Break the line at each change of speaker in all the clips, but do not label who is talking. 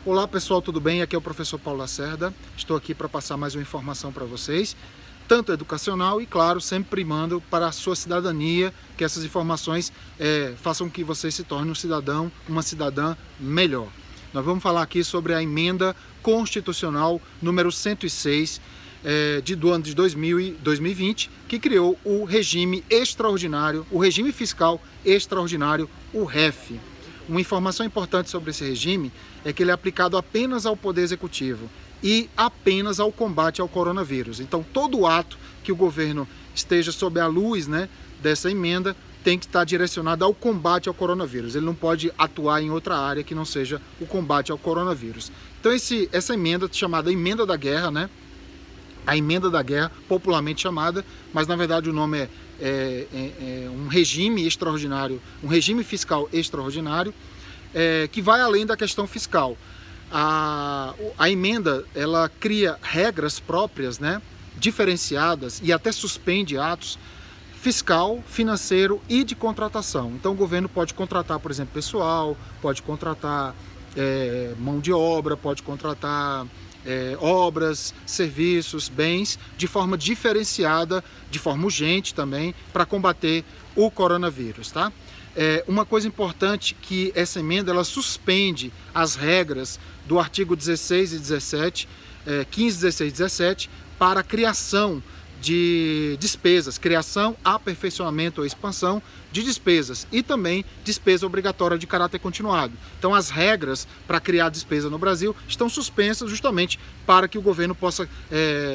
Olá pessoal, tudo bem? Aqui é o professor Paulo Lacerda. Estou aqui para passar mais uma informação para vocês, tanto educacional e, claro, sempre primando para a sua cidadania, que essas informações façam que você se torne um cidadão, uma cidadã melhor. Nós vamos falar aqui sobre a emenda constitucional número 106 do ano de 2020, que criou o regime extraordinário, o regime fiscal extraordinário, o REF. Uma informação importante sobre esse regime é que ele é aplicado apenas ao Poder Executivo e apenas ao combate ao coronavírus. Então, todo ato que o governo esteja sob a luz, dessa emenda tem que estar direcionado ao combate ao coronavírus. Ele não pode atuar em outra área que não seja o combate ao coronavírus. Então, essa emenda, chamada Emenda da Guerra, a Emenda da Guerra, popularmente chamada, mas na verdade o nome é um regime extraordinário, um regime fiscal extraordinário, que vai além da questão fiscal. A emenda, ela cria regras próprias, diferenciadas, e até suspende atos fiscal, financeiro e de contratação. Então o governo pode contratar, por exemplo, pessoal, pode contratar mão de obra, pode contratar obras, serviços, bens, de forma diferenciada, de forma urgente também, para combater o coronavírus, tá? Uma coisa importante que essa emenda, ela suspende as regras do artigo 16 e 17, 15, 16 e 17, para a criação de despesas, criação, aperfeiçoamento ou expansão de despesas e também despesa obrigatória de caráter continuado. Então as regras para criar despesa no Brasil estão suspensas justamente para que o governo possa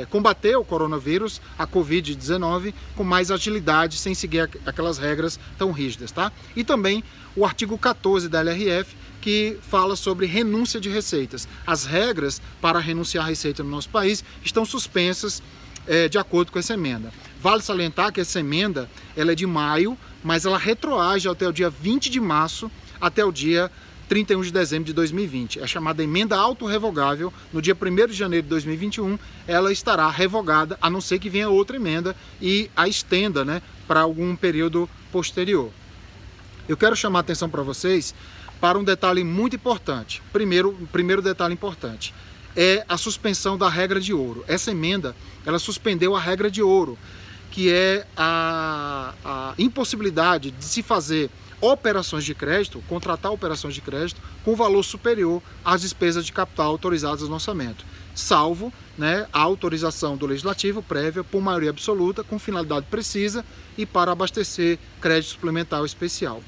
combater o coronavírus, a Covid-19, com mais agilidade, sem seguir aquelas regras tão rígidas, tá? E também o artigo 14 da LRF, que fala sobre renúncia de receitas. As regras para renunciar a receita no nosso país estão suspensas de acordo com essa emenda. Vale salientar que essa emenda ela é de maio, mas ela retroage até o dia 20 de março, até o dia 31 de dezembro de 2020. É chamada emenda autorrevogável. No dia 1º de janeiro de 2021, ela estará revogada, a não ser que venha outra emenda e a estenda, para algum período posterior. Eu quero chamar a atenção para vocês para um detalhe muito importante. Primeiro detalhe importante é a suspensão da regra de ouro. Essa emenda, ela suspendeu a regra de ouro, que é a impossibilidade de se fazer operações de crédito, contratar operações de crédito com valor superior às despesas de capital autorizadas no orçamento, salvo a autorização do Legislativo prévia por maioria absoluta, com finalidade precisa e para abastecer crédito suplementar ou especial.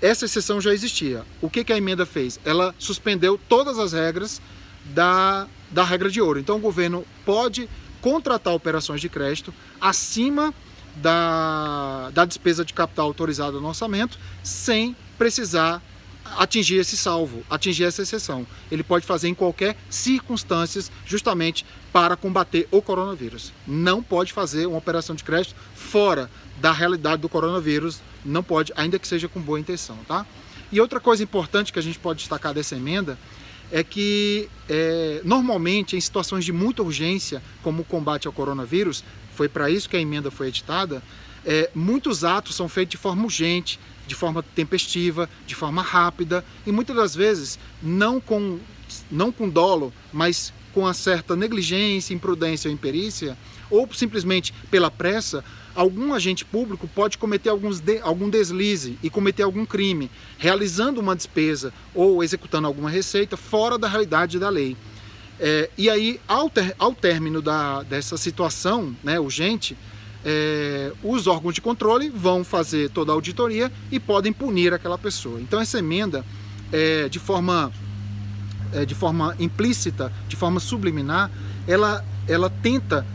Essa exceção já existia. O que a emenda fez? Ela suspendeu todas as regras da regra de ouro. Então o governo pode contratar operações de crédito acima da despesa de capital autorizada no orçamento, sem precisar atingir esse salvo, atingir essa exceção. Ele pode fazer em qualquer circunstância, justamente para combater o coronavírus. Não pode fazer uma operação de crédito fora da realidade do coronavírus, não pode, ainda que seja com boa intenção, tá? E outra coisa importante que a gente pode destacar dessa emenda é que, normalmente, em situações de muita urgência, como o combate ao coronavírus, foi para isso que a emenda foi editada, muitos atos são feitos de forma urgente, de forma tempestiva, de forma rápida, e muitas das vezes não com dolo, mas com uma certa negligência, imprudência ou imperícia, ou simplesmente pela pressa, algum agente público pode cometer algum deslize e cometer algum crime, realizando uma despesa ou executando alguma receita fora da realidade da lei. E aí, ao término dessa situação urgente, os órgãos de controle vão fazer toda a auditoria e podem punir aquela pessoa. Então essa emenda, de forma implícita, de forma subliminar, ela tenta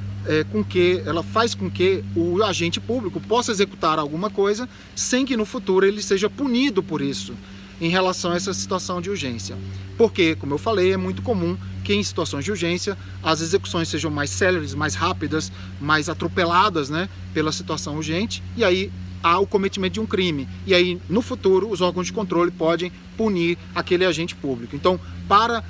ela faz com que o agente público possa executar alguma coisa sem que no futuro ele seja punido por isso em relação a essa situação de urgência. Porque, como eu falei, é muito comum que em situações de urgência as execuções sejam mais céleres, mais rápidas, mais atropeladas, pela situação urgente, e aí há o cometimento de um crime. E aí, no futuro, os órgãos de controle podem punir aquele agente público. Então, para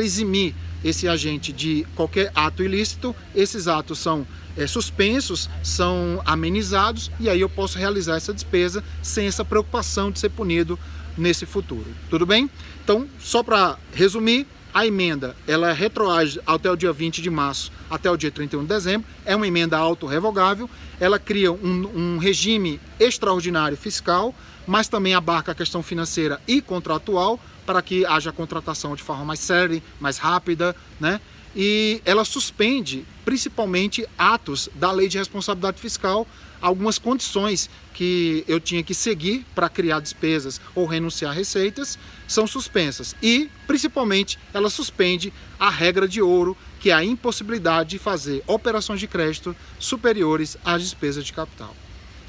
eximir esse agente de qualquer ato ilícito, esses atos são suspensos, são amenizados, e aí eu posso realizar essa despesa sem essa preocupação de ser punido nesse futuro. Tudo bem? Então, só para resumir, a emenda ela retroage até o dia 20 de março, até o dia 31 de dezembro, é uma emenda autorrevogável, ela cria um regime extraordinário fiscal, mas também abarca a questão financeira e contratual, para que haja contratação de forma mais célere, mais rápida, né? E ela suspende principalmente atos da Lei de Responsabilidade Fiscal, algumas condições que eu tinha que seguir para criar despesas ou renunciar a receitas são suspensas. E, principalmente, ela suspende a regra de ouro, que é a impossibilidade de fazer operações de crédito superiores às despesas de capital.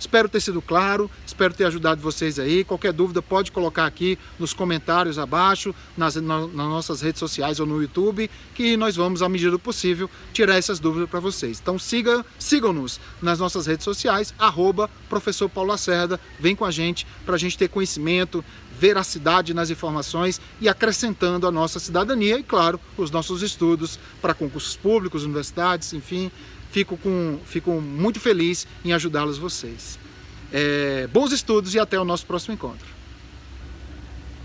Espero ter sido claro, espero ter ajudado vocês aí. Qualquer dúvida pode colocar aqui nos comentários abaixo, nas nossas redes sociais ou no YouTube, que nós vamos, à medida do possível, tirar essas dúvidas para vocês. Então sigam-nos nas nossas redes sociais, @Professor Paulo Lacerda. Vem com a gente para a gente ter conhecimento, veracidade nas informações e acrescentando a nossa cidadania e, claro, os nossos estudos para concursos públicos, universidades, enfim. Fico muito feliz em ajudá-los vocês. Bons estudos e até o nosso próximo encontro.